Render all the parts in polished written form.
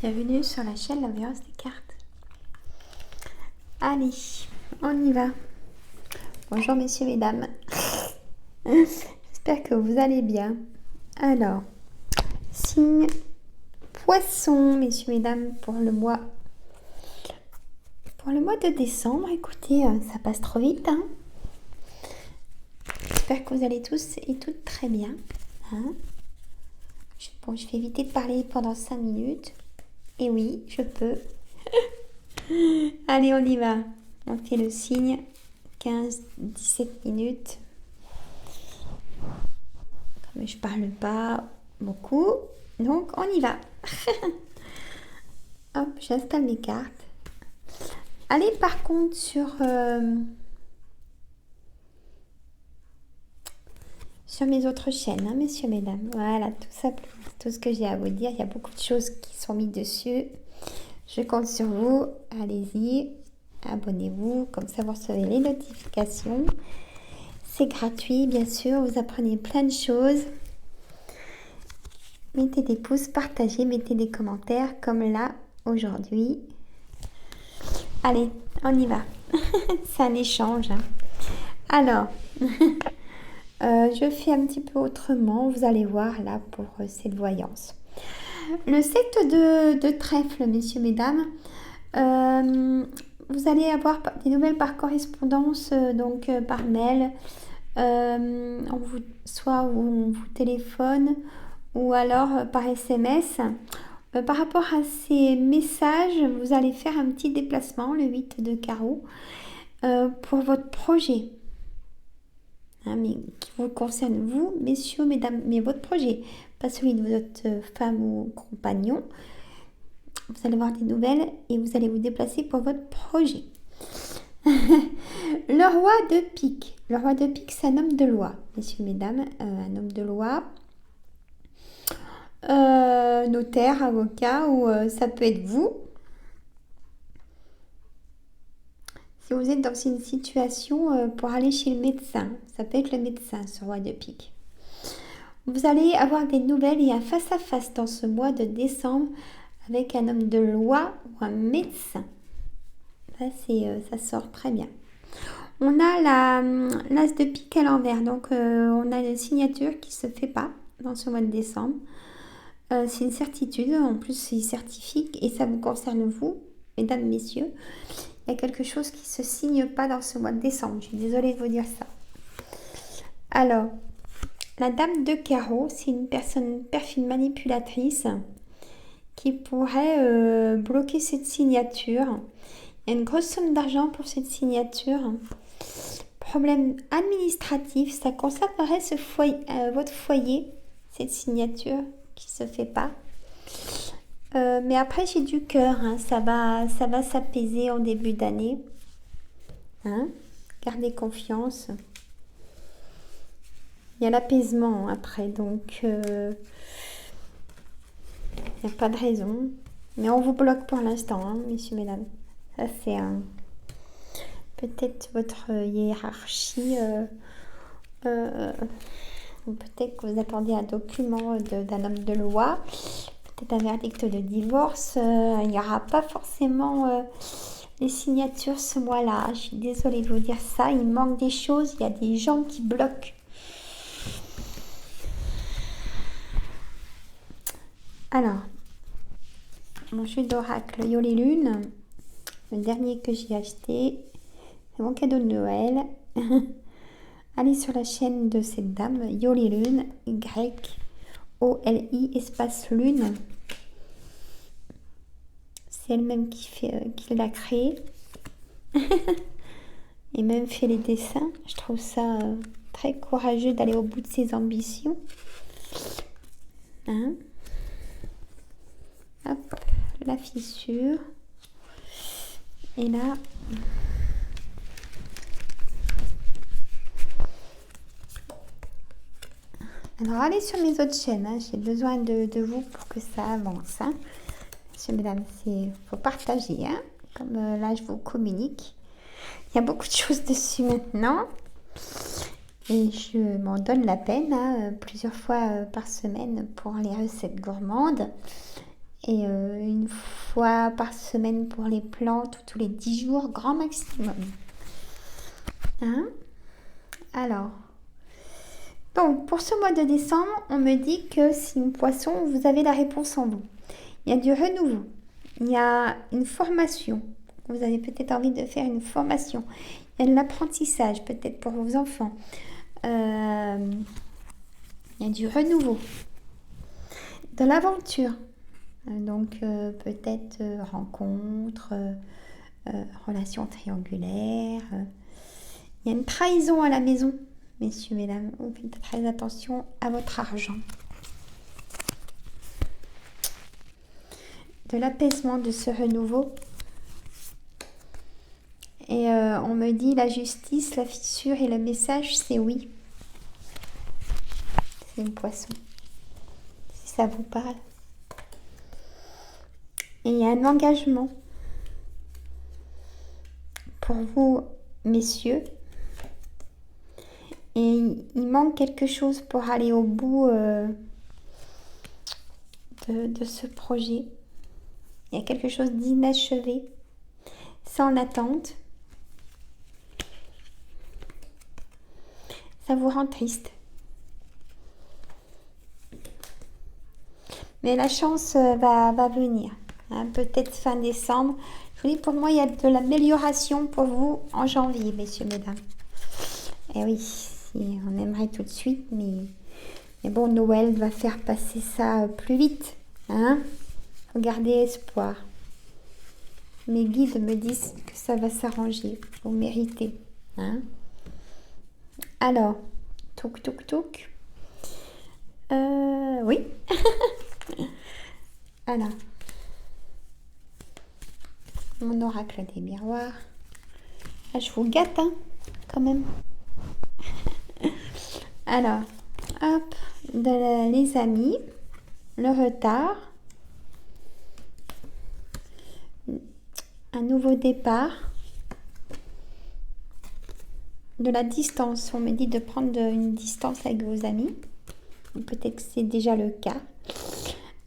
Bienvenue sur la chaîne La Voyance des cartes. Allez, on y va. Bonjour messieurs, mesdames. J'espère que vous allez bien. Alors, signe Poisson, messieurs, mesdames, pour le mois de décembre. Écoutez, ça passe trop vite. J'espère que vous allez tous et toutes très bien. Bon, je vais éviter de parler pendant 5 minutes. Et oui, je peux. Allez, on y va. On fait le signe. 15-17 minutes. Comme je parle pas beaucoup, donc on y va. Hop, j'installe mes cartes. Allez, par contre, sur mes autres chaînes, messieurs, mesdames. Voilà, tout ça, tout ce que j'ai à vous dire. Il y a beaucoup de choses qui sont mises dessus. Je compte sur vous. Allez-y, abonnez-vous. Comme ça, vous recevez les notifications. C'est gratuit, bien sûr. Vous apprenez plein de choses. Mettez des pouces, partagez, mettez des commentaires comme là, aujourd'hui. Allez, on y va. C'est un échange. Alors, je fais un petit peu autrement. Vous allez voir là pour cette voyance. Le 7 de trèfle, messieurs, mesdames. Vous allez avoir des nouvelles par correspondance, donc par mail. Soit on vous téléphone ou alors par SMS. Par rapport à ces messages, vous allez faire un petit déplacement, le 8 de carreau, pour votre projet. Mais qui vous concerne vous, messieurs, mesdames, mais votre projet, pas celui de votre femme ou compagnon. Vous allez voir des nouvelles et vous allez vous déplacer pour votre projet. Le roi de pique. Le roi de pique, c'est un homme de loi, messieurs, mesdames, un homme de loi. Notaire, avocat, ou ça peut être vous. Si vous êtes dans une situation pour aller chez le médecin, ça peut être le médecin, ce roi de pique. Vous allez avoir des nouvelles et un face-à-face dans ce mois de décembre avec un homme de loi ou un médecin. Ça sort très bien. On a l'as de pique à l'envers, donc on a une signature qui ne se fait pas dans ce mois de décembre. C'est une certitude, en plus c'est certifique et ça vous concerne vous, mesdames, messieurs. Il y a quelque chose qui ne se signe pas dans ce mois de décembre. Je suis désolée de vous dire ça. Alors, la dame de carreau, c'est une personne perfide manipulatrice qui pourrait bloquer cette signature. Il y a une grosse somme d'argent pour cette signature. Problème administratif, ça concernerait votre foyer, cette signature qui ne se fait pas. Mais après, j'ai du cœur, ça va s'apaiser en début d'année. Gardez confiance. Il y a l'apaisement après, donc il n'y a pas de raison. Mais on vous bloque pour l'instant, messieurs, mesdames. Ça, c'est peut-être votre hiérarchie. Peut-être que vous attendez un document d'un homme de loi. Peut-être un verdict de divorce. Il n'y aura pas forcément les signatures ce mois-là. Je suis désolée de vous dire ça. Il manque des choses. Il y a des gens qui bloquent. Alors, mon jeu d'oracle Yoli Lune, le dernier que j'ai acheté, c'est mon cadeau de Noël. Allez sur la chaîne de cette dame, Yoli Lune, Y-O-L-I, espace Lune. C'est elle-même qui l'a créé. Et même fait les dessins. Je trouve ça très courageux d'aller au bout de ses ambitions. Hop, la fissure. Et là, alors allez sur mes autres chaînes, j'ai besoin de vous pour que ça avance. Messieurs, mesdames, il faut partager, comme là je vous communique. Il y a beaucoup de choses dessus maintenant. Et je m'en donne la peine, plusieurs fois par semaine pour les recettes gourmandes. et une fois par semaine pour les plantes, ou tous les 10 jours, grand maximum. Hein? Alors, donc pour ce mois de décembre, on me dit que si une poisson, vous avez la réponse en vous. Il y a du renouveau, il y a une formation. Vous avez peut-être envie de faire une formation. Il y a de l'apprentissage, peut-être pour vos enfants. Il y a du renouveau, de l'aventure. Donc peut-être rencontre, relation triangulaire. Il y a une trahison à la maison, messieurs, mesdames. Vous faites très attention à votre argent. De l'apaisement, de ce renouveau. Et on me dit la justice, la fissure et le message, c'est oui. C'est une poisson. Si ça vous parle. Et il y a un engagement pour vous, messieurs. Et il manque quelque chose pour aller au bout de ce projet. Il y a quelque chose d'inachevé. C'est en attente. Ça vous rend triste. Mais la chance va venir. Hein, peut-être fin décembre. Je vous dis, pour moi, il y a de l'amélioration pour vous en janvier, messieurs, mesdames. Et oui, on aimerait tout de suite, mais bon, Noël va faire passer ça plus vite. Hein? Faut garder espoir. Mes guides me disent que ça va s'arranger. Vous méritez. Hein? Alors, touk touk touk. Oui. Alors, mon oracle des miroirs. Ah, je vous gâte, hein, quand même. Alors, hop, les amis, le retard, un nouveau départ, de la distance. On me dit de prendre une distance avec vos amis. Peut-être que c'est déjà le cas.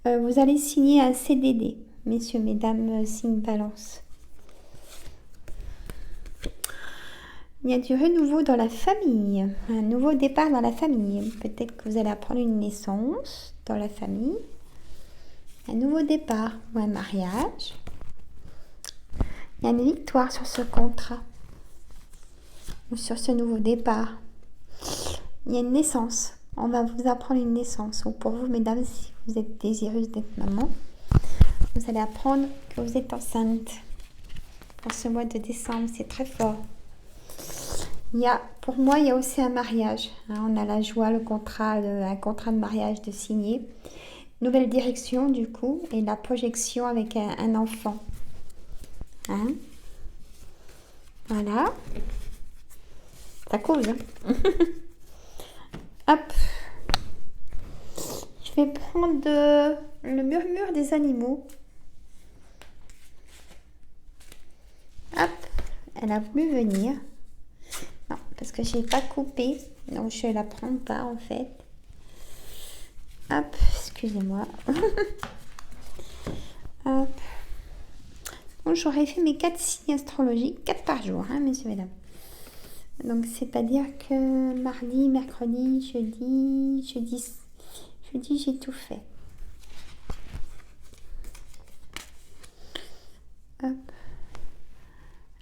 Vous allez signer un CDD, messieurs, mesdames, signe Balance. Il y a du renouveau dans la famille, un nouveau départ dans la famille. Peut-être que vous allez apprendre une naissance dans la famille, un nouveau départ ou un mariage. Il y a une victoire sur ce contrat ou sur ce nouveau départ. Il y a une naissance. On va vous apprendre une naissance. Ou pour vous, mesdames, si vous êtes désireuse d'être maman, vous allez apprendre que vous êtes enceinte. Pour ce mois de décembre, c'est très fort. Pour moi, il y a aussi un mariage. Hein, on a la joie, un contrat de mariage de signer. Nouvelle direction, du coup, et la projection avec un enfant. Hein? Voilà. Ça cause. Hein? Hop. Je vais prendre le murmure des animaux. Hop. Elle a voulu venir. Non, parce que j'ai pas coupé. Donc je la prends pas en fait. Hop. Excusez-moi. Hop. Donc j'aurais fait mes 4 signes astrologiques. 4 par jour, hein, messieurs et mesdames. Donc c'est-à-dire que mardi, mercredi, jeudi, j'ai tout fait. Hop.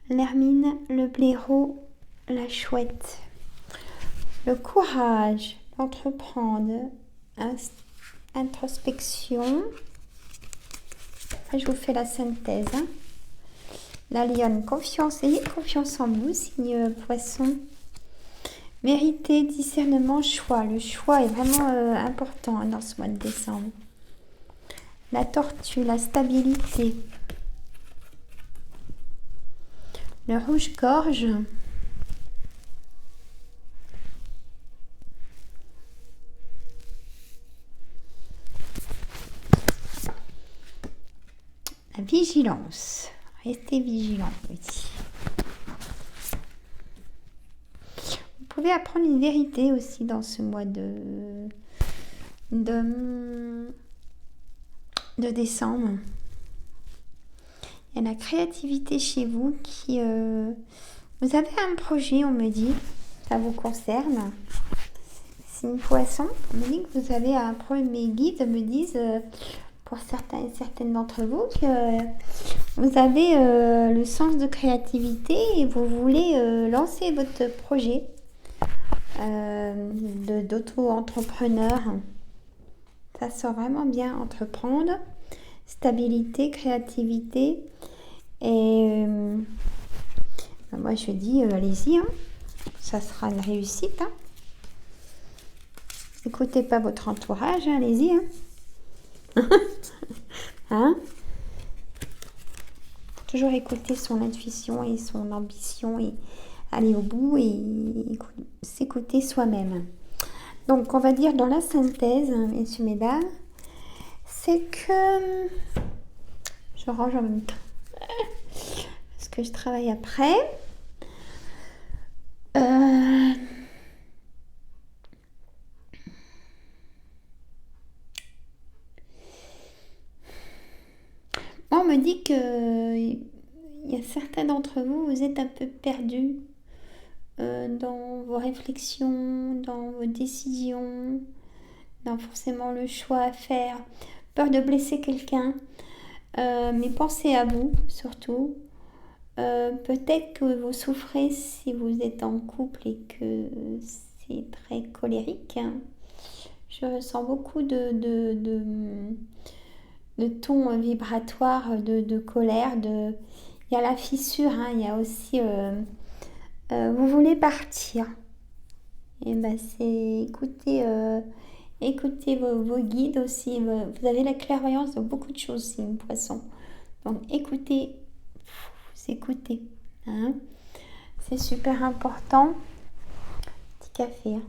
L'hermine, le blaireau, la chouette. Le courage d'entreprendre, introspection. Après, je vous fais la synthèse. Hein. La lionne, confiance, ayez confiance en vous, signe poisson. Vérité, discernement, choix. Le choix est vraiment important dans ce mois de décembre. La tortue, la stabilité. Le rouge-gorge. La vigilance. Restez vigilant aussi. Vous pouvez apprendre une vérité aussi dans ce mois de de décembre. Il y a la créativité chez vous qui... vous avez un projet, on me dit, ça vous concerne. C'est une poisson. On me dit que vous avez un projet. Mes guides me disent, pour certains et certaines d'entre vous, que vous avez le sens de créativité et vous voulez lancer votre projet d'auto-entrepreneur. Ça sort vraiment bien, entreprendre, stabilité, créativité. Et moi je dis, allez-y, hein. Ça sera une réussite. Hein. Écoutez pas votre entourage, hein, allez-y. Hein. Hein. Toujours écouter son intuition et son ambition et aller au bout et s'écouter soi-même. Donc, on va dire dans la synthèse, messieurs, mesdames, c'est que... Je range en même temps. Parce que je travaille après. On me dit que il y a certains d'entre vous, vous êtes un peu perdus dans vos réflexions, dans vos décisions, dans forcément le choix à faire, peur de blesser quelqu'un, mais pensez à vous surtout. Peut-être que vous souffrez si vous êtes en couple et que c'est très colérique. Hein. Je ressens beaucoup de tons vibratoires, de colère. Il y a la fissure, hein, il y a aussi... vous voulez partir. Et ben c'est écoutez vos guides aussi. Vous avez la clairvoyance de beaucoup de choses, c'est une poisson. Donc écoutez, vous écoutez. Hein. C'est super important. Petit café.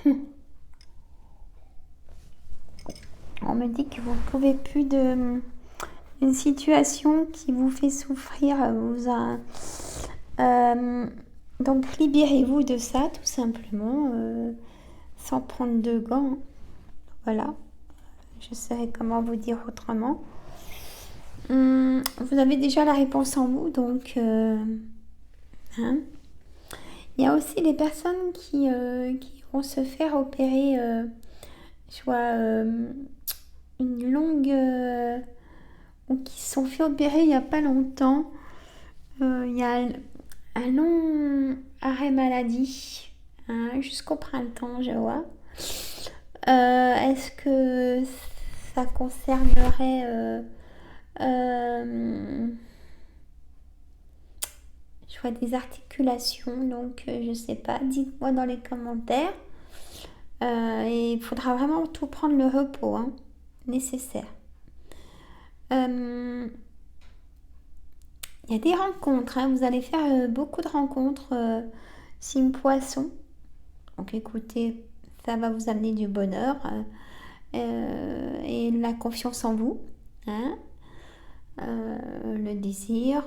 Hein. On me dit que vous ne pouvez plus de... Une situation qui vous fait souffrir donc libérez-vous de ça tout simplement sans prendre de gants. Voilà, je saurais comment vous dire autrement. Vous avez déjà la réponse en vous, donc hein. Il y a aussi les personnes qui vont se faire opérer une longue ou qui se sont fait opérer il n'y a pas longtemps. Il y a un long arrêt maladie hein, jusqu'au printemps, je vois. Est-ce que ça concernerait je vois des articulations, donc je sais pas, dites-moi dans les commentaires. Et il faudra vraiment tout prendre le repos hein, nécessaire. Il y a des rencontres, hein, vous allez faire beaucoup de rencontres signe poisson. Donc écoutez, ça va vous amener du bonheur et la confiance en vous. Hein, le désir,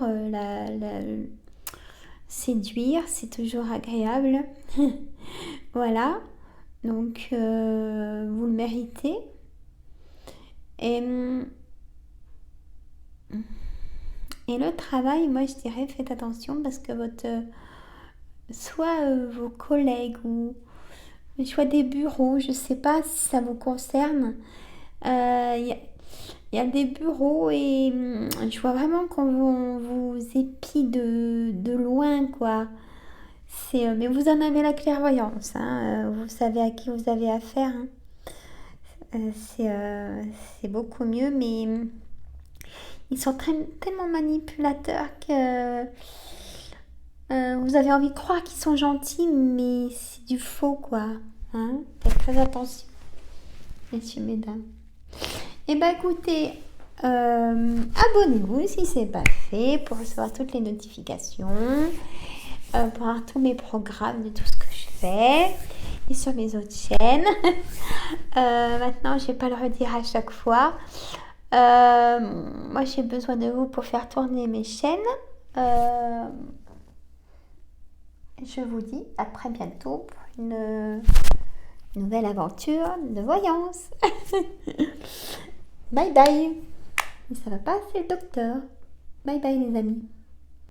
séduire, c'est toujours agréable. Voilà, donc vous le méritez. Et le travail, moi je dirais faites attention parce que soit vos collègues ou soit des bureaux, je sais pas si ça vous concerne. Il y a des bureaux et je vois vraiment qu'on vous épie de loin quoi. Mais vous en avez la clairvoyance, hein, vous savez à qui vous avez affaire. Hein. C'est beaucoup mieux, mais ils sont tellement manipulateurs que vous avez envie de croire qu'ils sont gentils, mais c'est du faux, quoi. Hein. Faites très attention, messieurs, mesdames. Eh bien, écoutez, abonnez-vous si ce n'est pas fait pour recevoir toutes les notifications, pour avoir tous mes programmes de tout ce que je fais et sur mes autres chaînes. Maintenant, je ne vais pas le redire à chaque fois. Moi, j'ai besoin de vous pour faire tourner mes chaînes. Je vous dis à très bientôt pour une nouvelle aventure de voyance. Bye bye. Mais ça va pas, c'est le docteur. Bye bye les amis.